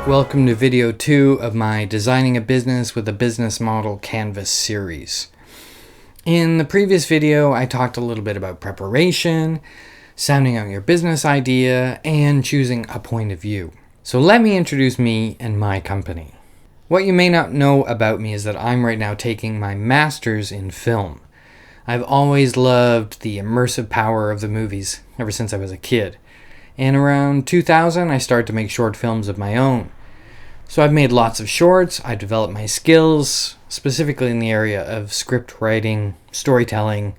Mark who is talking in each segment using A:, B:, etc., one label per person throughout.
A: Welcome to video 2 of my Designing a Business with a Business Model Canvas series. In the previous video, I talked a little bit about preparation, sounding out your business idea, and choosing a point of view. So let me introduce me and my company. What you may not know about me is that I'm right now taking my master's in film. I've always loved the immersive power of the movies ever since I was a kid. And around 2000, I started to make short films of my own. So I've made lots of shorts, I've developed my skills, specifically in the area of script writing, storytelling,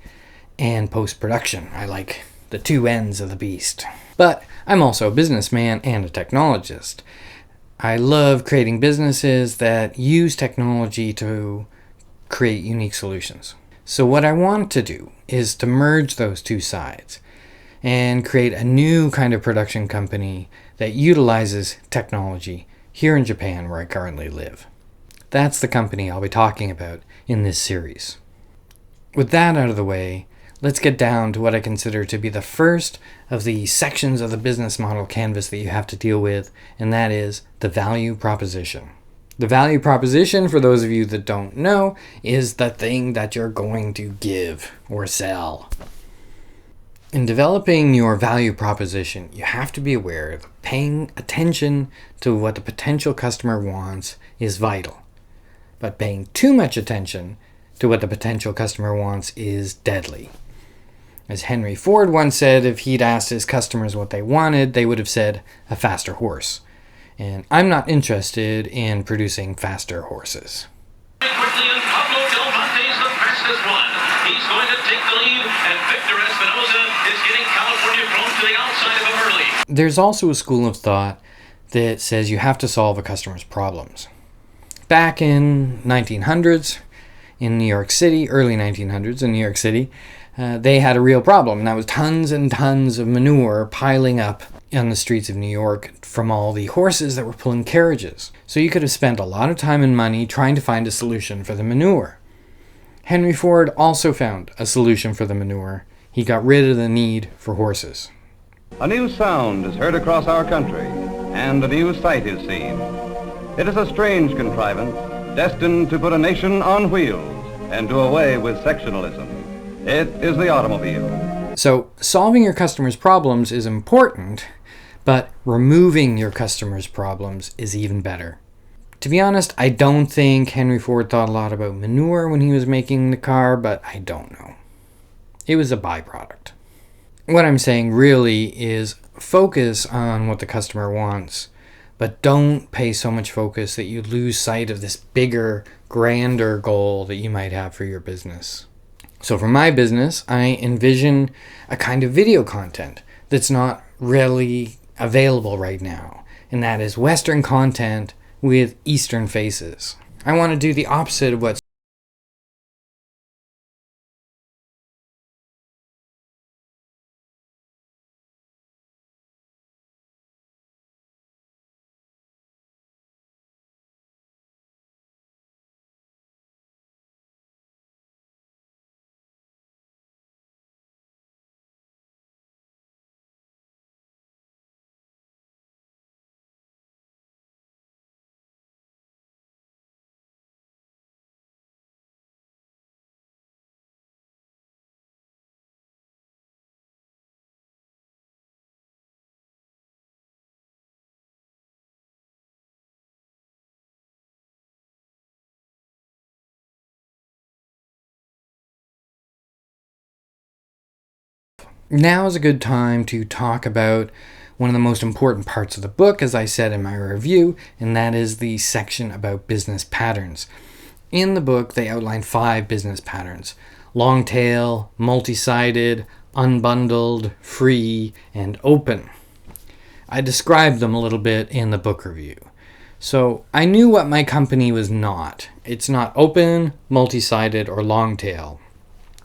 A: and post-production. I like the two ends of the beast. But I'm also a businessman and a technologist. I love creating businesses that use technology to create unique solutions. So what I want to do is to merge those two sides and create a new kind of production company that utilizes technology here in Japan, where I currently live. That's the company I'll be talking about in this series. With that out of the way, let's get down to what I consider to be the first of the sections of the business model canvas that you have to deal with, and that is the value proposition. The value proposition, for those of you that don't know, is the thing that you're going to give or sell. In developing your value proposition, you have to be aware that paying attention to what the potential customer wants is vital. But paying too much attention to what the potential customer wants is deadly. As Henry Ford once said, if he'd asked his customers what they wanted, they would have said a faster horse. And I'm not interested in producing faster horses.
B: He's going to take the lead, and Victor Espinosa is getting California thrown to the outside of him early.
A: There's also a school of thought that says you have to solve a customer's problems. Back in 1900s in New York City, early 1900s in New York City, they had a real problem, and that was tons and tons of manure piling up on the streets of New York from all the horses that were pulling carriages. So you could have spent a lot of time and money trying to find a solution for the manure. Henry Ford also found a solution for the manure. He got rid of the need for horses.
C: A new sound is heard across our country, and a new sight is seen. It is a strange contrivance, destined to put a nation on wheels and do away with sectionalism. It is the automobile.
A: So, solving your customers' problems is important, but removing your customers' problems is even better. To be honest, I don't think Henry Ford thought a lot about manure when he was making the car, but I don't know. It was a byproduct. What I'm saying really is focus on what the customer wants, but don't pay so much focus that you lose sight of this bigger, grander goal that you might have for your business. So for my business, I envision a kind of video content that's not really available right now, and that is Western content with Eastern faces. I want to do the opposite of what Now is a good time to talk about one of the most important parts of the book, as I said in my review, and that is the section about business patterns. In the book, they outline 5 business patterns: long tail, multi-sided, unbundled, free, and open. I described them a little bit in the book review. So I knew what my company was not. It's not open, multi-sided, or long tail.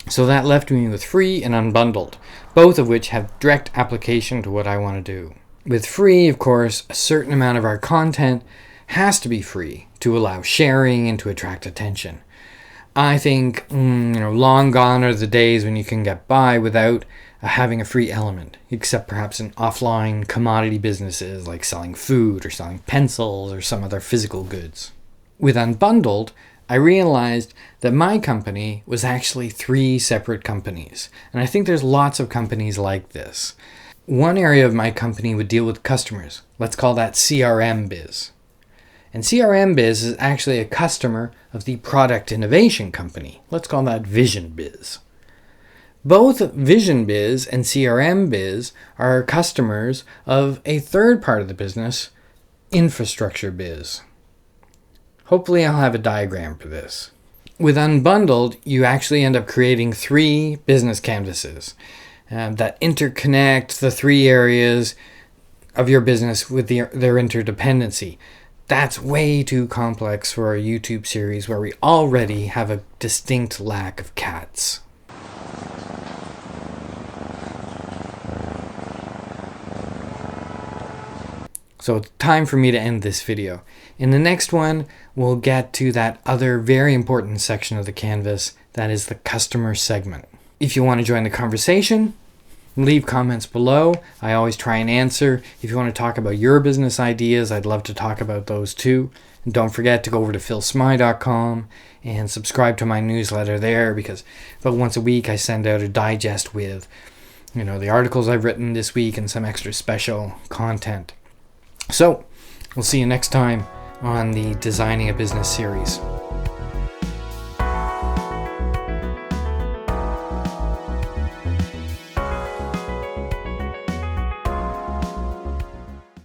A: So that left me with free and unbundled, both of which have direct application to what I want to do. With free, of course, a certain amount of our content has to be free to allow sharing and to attract attention. I think, long gone are the days when you can get by without having a free element, except perhaps in offline commodity businesses like selling food or selling pencils or some other physical goods. With Unbundled, I realized that my company was actually 3 separate companies, and I think there's lots of companies like this. One area of my company would deal with customers. Let's call that CRM biz. And CRM biz is actually a customer of the product innovation company. Let's call that Vision Biz. Both Vision Biz and CRM Biz are customers of a third part of the business, Infrastructure Biz. Hopefully I'll have a diagram for this. With Unbundled, you actually end up creating 3 business canvases that interconnect the 3 areas of your business with their interdependency. That's way too complex for a YouTube series where we already have a distinct lack of cats. So it's time for me to end this video. In the next one, we'll get to that other very important section of the canvas, that is the customer segment. If you want to join the conversation, leave comments below. I always try and answer. If you want to talk about your business ideas, I'd love to talk about those too. And don't forget to go over to philsmy.com and subscribe to my newsletter there, because about once a week I send out a digest with, the articles I've written this week and some extra special content. So, we'll see you next time on the Designing a Business series.